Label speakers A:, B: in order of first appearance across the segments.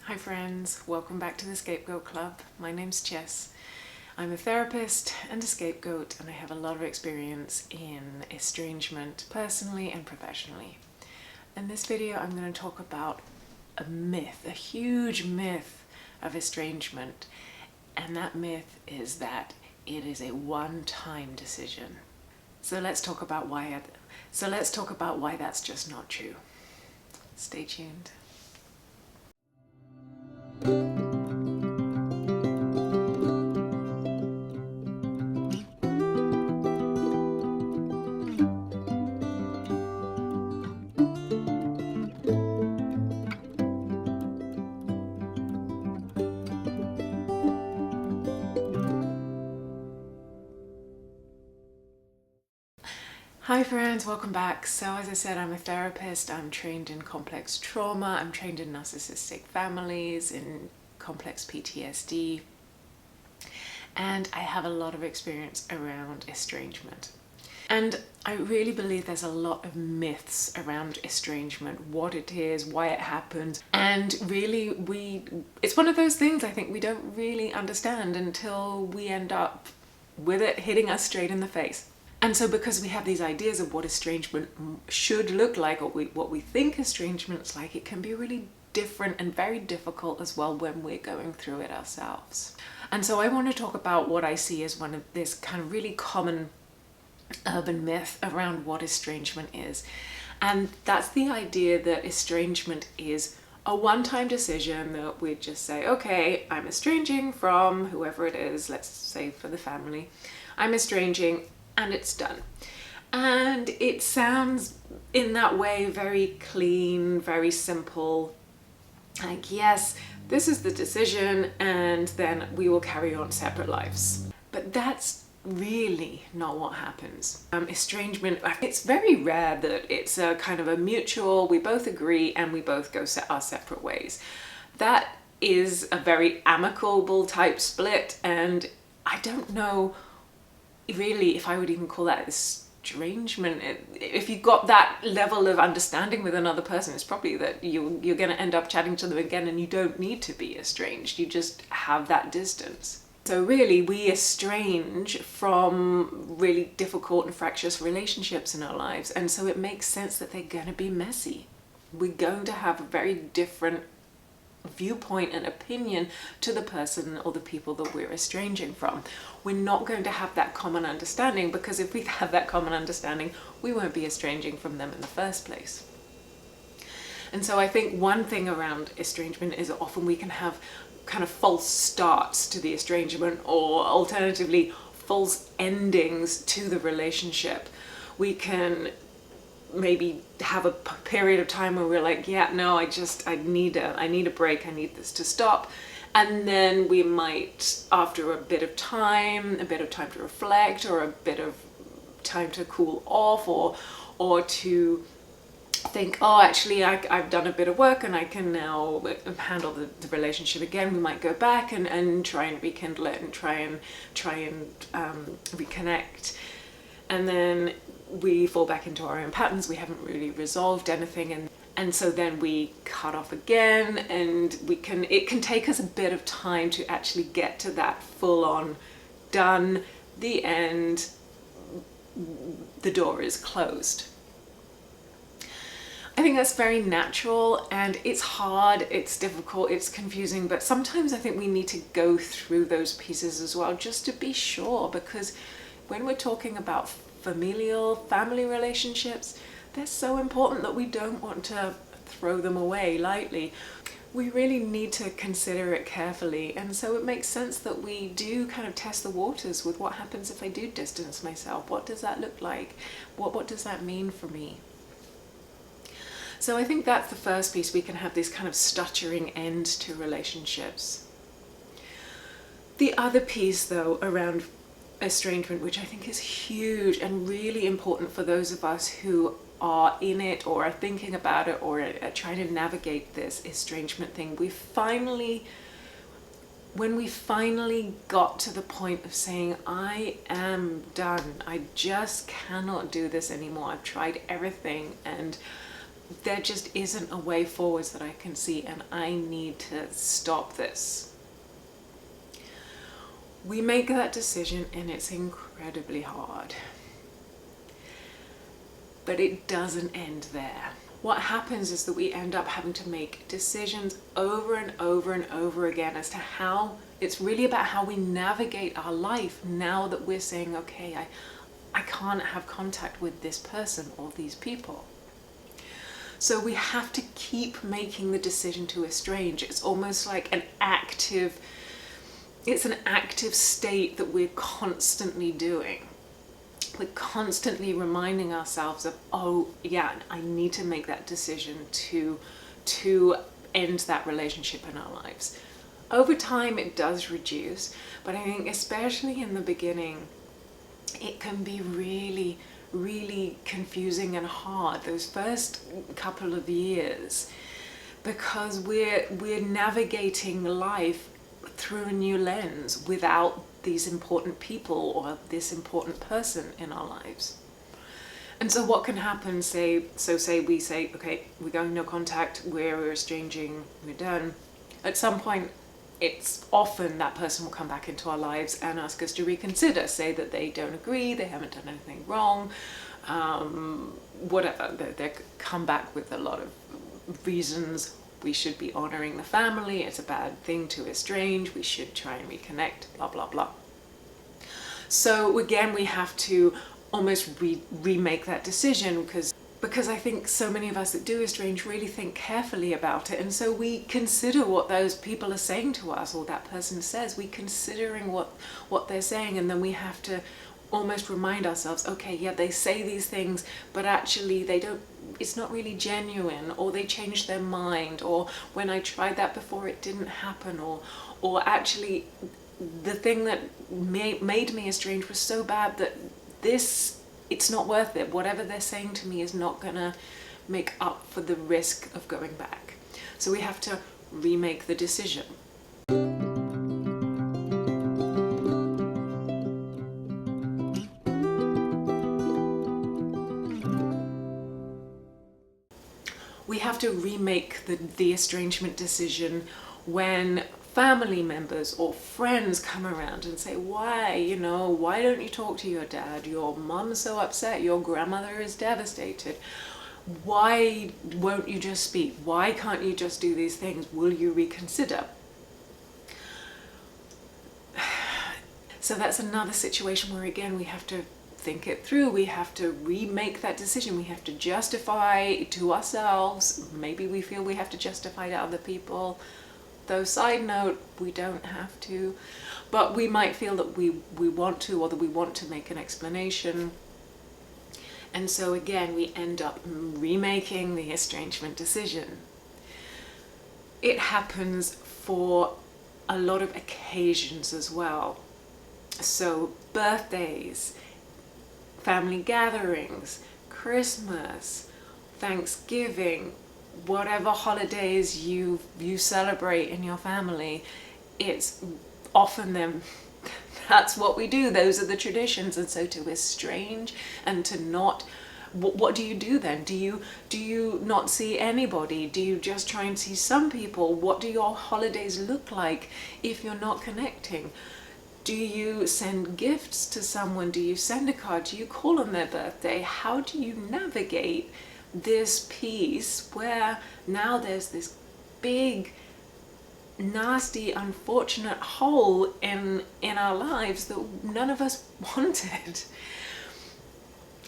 A: Hi friends, welcome back to the Scapegoat Club. My name's Jess. I'm a therapist and a scapegoat, and I have a lot of experience in estrangement personally and professionally. In this video I'm going to talk about a myth, a huge myth of estrangement, and that myth is that it is a one-time decision. So let's talk about why that's just not true. Stay tuned. Hi friends, welcome back. So as I said, I'm a therapist. I'm trained in complex trauma. I'm trained in narcissistic families, in complex PTSD. And I have a lot of experience around estrangement. And I really believe there's a lot of myths around estrangement, what it is, why it happens. And really it's one of those things I think we don't really understand until we end up with it hitting us straight in the face. And so because we have these ideas of what estrangement should look like, or what we think estrangement's like, it can be really different and very difficult as well when we're going through it ourselves. And so I want to talk about what I see as one of this kind of really common urban myth around what estrangement is. And that's the idea that estrangement is a one-time decision that we just say, okay, I'm estranging from whoever it is, let's say for the family, I'm estranging, and it's done. And it sounds in that way very clean, very simple, like yes, this is the decision and then we will carry on separate lives. But that's really not what happens. Estrangement, it's very rare that it's a kind of a mutual, we both agree and we both go our separate ways. That is a very amicable type split, and I don't know really if I would even call that estrangement. If you got that level of understanding with another person, it's probably that you're going to end up chatting to them again, and you don't need to be estranged, you just have that distance. So really we estrange from really difficult and fractious relationships in our lives, and so it makes sense that they're going to be messy. We're going to have a very different viewpoint and opinion to the person or the people that we're estranging from. We're not going to have that common understanding, because if we have that common understanding, we won't be estranging from them in the first place. And so I think one thing around estrangement is often we can have kind of false starts to the estrangement, or alternatively false endings to the relationship. We can maybe have a period of time where we're like, yeah, no, I need a break, I need this to stop. And then we might, after a bit of time to reflect, or a bit of time to cool off, or to think, oh, actually I've done a bit of work and I can now handle the relationship again. We might go back and try and rekindle it and try and reconnect. And then we fall back into our own patterns. We haven't really resolved anything, and so then we cut off again, and it can take us a bit of time to actually get to that full-on done, the end, the door is closed. I think that's very natural, and it's hard, it's difficult, it's confusing, but sometimes I think we need to go through those pieces as well, just to be sure, because when we're talking about family relationships, they're so important that we don't want to throw them away lightly. We really need to consider it carefully, and so it makes sense that we do kind of test the waters with what happens if I do distance myself. What does that look like? What does that mean for me? So I think that's the first piece. We can have this kind of stuttering end to relationships. The other piece, though, around estrangement, which I think is huge and really important for those of us who are in it, or are thinking about it, or are trying to navigate this estrangement thing, when we finally got to the point of saying, I am done, I just cannot do this anymore, I've tried everything and there just isn't a way forwards that I can see, and I need to stop this. We make that decision and it's incredibly hard. But it doesn't end there. What happens is that we end up having to make decisions over and over and over again as to how, it's really about how we navigate our life now that we're saying, okay, I can't have contact with this person or these people. So we have to keep making the decision to estrange. It's almost like an active state that we're constantly doing. We're constantly reminding ourselves of, oh yeah, I need to make that decision to end that relationship in our lives. Over time it does reduce, but I think especially in the beginning, it can be really, really confusing and hard those first couple of years, because we're navigating life through a new lens without these important people or this important person in our lives. And so what can happen, say we say, okay, we're going no contact, we're exchanging, we're done. At some point, it's often that person will come back into our lives and ask us to reconsider, say that they don't agree, they haven't done anything wrong, whatever. They come back with a lot of reasons. We should be honoring the family, it's a bad thing to estrange, we should try and reconnect, blah, blah, blah. So again, we have to almost remake that decision, because I think so many of us that do estrange really think carefully about it, and so we consider what those people are saying to us, or that person says, we're considering what they're saying, and then we have to almost remind ourselves, okay, yeah, they say these things, but actually they don't, it's not really genuine, or they changed their mind, or when I tried that before it didn't happen, or actually the thing that made me estranged was so bad that it's not worth it. Whatever they're saying to me is not gonna make up for the risk of going back. So we have to remake the decision. We have to remake the estrangement decision when family members or friends come around and say, why don't you talk to your dad? Your mom's so upset, your grandmother is devastated. Why won't you just speak? Why can't you just do these things? Will you reconsider? So that's another situation where again we have to think it through. We have to remake that decision. We have to justify to ourselves. Maybe we feel we have to justify to other people. Though side note, we don't have to. But we might feel that we want to, or that we want to make an explanation. And so again, we end up remaking the estrangement decision. It happens for a lot of occasions as well. So birthdays, family gatherings, Christmas, Thanksgiving, whatever holidays you celebrate in your family, it's often them. That's what we do. Those are the traditions. And so to estrange and to not, what do you do then? Do you not see anybody? Do you just try and see some people? What do your holidays look like if you're not connecting? Do you send gifts to someone? Do you send a card? Do you call on their birthday? How do you navigate this piece where now there's this big, nasty, unfortunate hole in our lives that none of us wanted?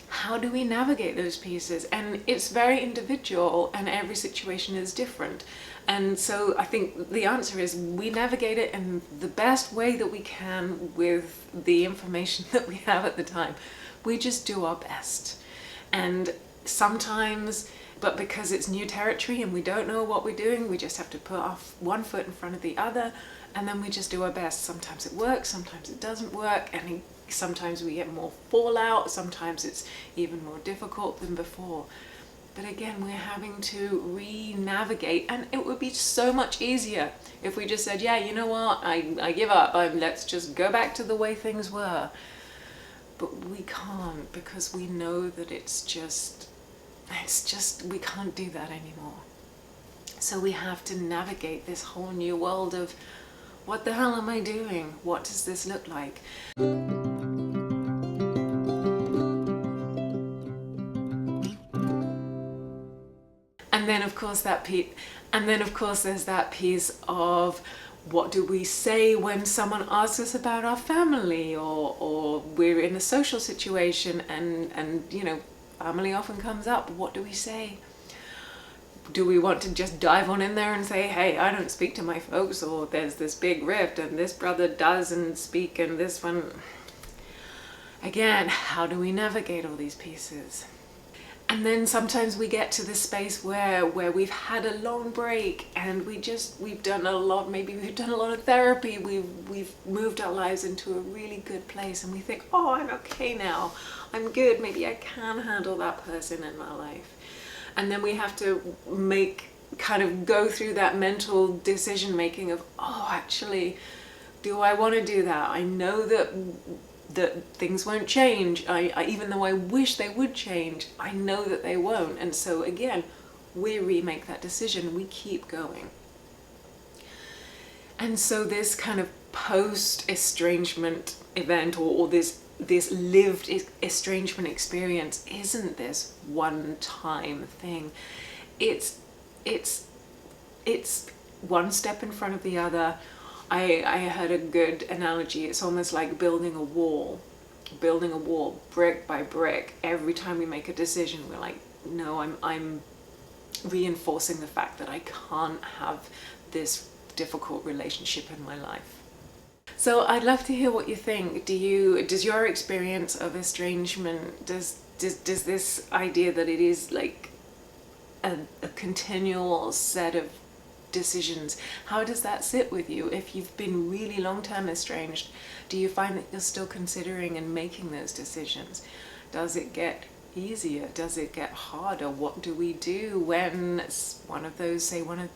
A: How do we navigate those pieces? And it's very individual and every situation is different. And so I think the answer is we navigate it in the best way that we can with the information that we have at the time. We just do our best. And sometimes, but because it's new territory and we don't know what we're doing, we just have to put off one foot in front of the other, and then we just do our best. Sometimes it works, sometimes it doesn't work, and sometimes we get more fallout, sometimes it's even more difficult than before. But again, we're having to re-navigate, and it would be so much easier if we just said, yeah, you know what, I give up, let's just go back to the way things were. But we can't, because we know that it's just It's just, we can't do that anymore. So we have to navigate this whole new world of, what the hell am I doing? What does this look like? And then of course there's that piece of, what do we say when someone asks us about our family, or we're in a social situation and you know, family often comes up. What do we say? Do we want to just dive on in there and say, hey, I don't speak to my folks, or there's this big rift and this brother doesn't speak and this one... Again, how do we navigate all these pieces? And then sometimes we get to this space where we've had a long break and we've done a lot, maybe we've done a lot of therapy, we've moved our lives into a really good place, and we think, oh, I'm okay now, I'm good, maybe I can handle that person in my life. And then we have to go through that mental decision making of, oh, actually, do I want to do that? I know that things won't change. I even though I wish they would change, I know that they won't. And so again, we remake that decision, we keep going. And so this kind of post-estrangement event, or this lived estrangement experience, isn't this one-time thing. It's one step in front of the other. I heard a good analogy. It's almost like building a wall brick by brick. Every time we make a decision, we're like, no, I'm reinforcing the fact that I can't have this difficult relationship in my life. So I'd love to hear what you think. Does your experience of estrangement, does this idea that it is like a continual set of decisions, how does that sit with you? If you've been really long-term estranged, do you find that you're still considering and making those decisions? Does it get easier? Does it get harder? What do we do when one of those, say one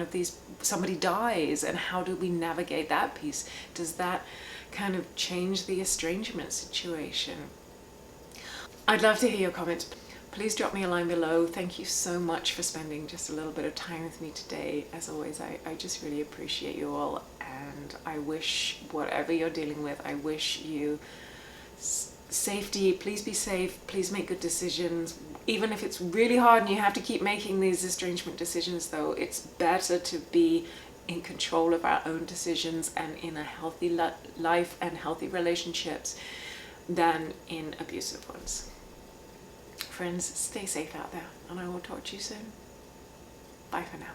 A: of these, somebody dies, and how do we navigate that piece? Does that kind of change the estrangement situation? I'd love to hear your comments. Please drop me a line below. Thank you so much for spending just a little bit of time with me today. As always, I just really appreciate you all, and I wish, whatever you're dealing with, I wish you safety. Please be safe. Please make good decisions. Even if it's really hard and you have to keep making these estrangement decisions, though, it's better to be in control of our own decisions and in a healthy life and healthy relationships than in abusive ones. Friends, stay safe out there, and I will talk to you soon. Bye for now.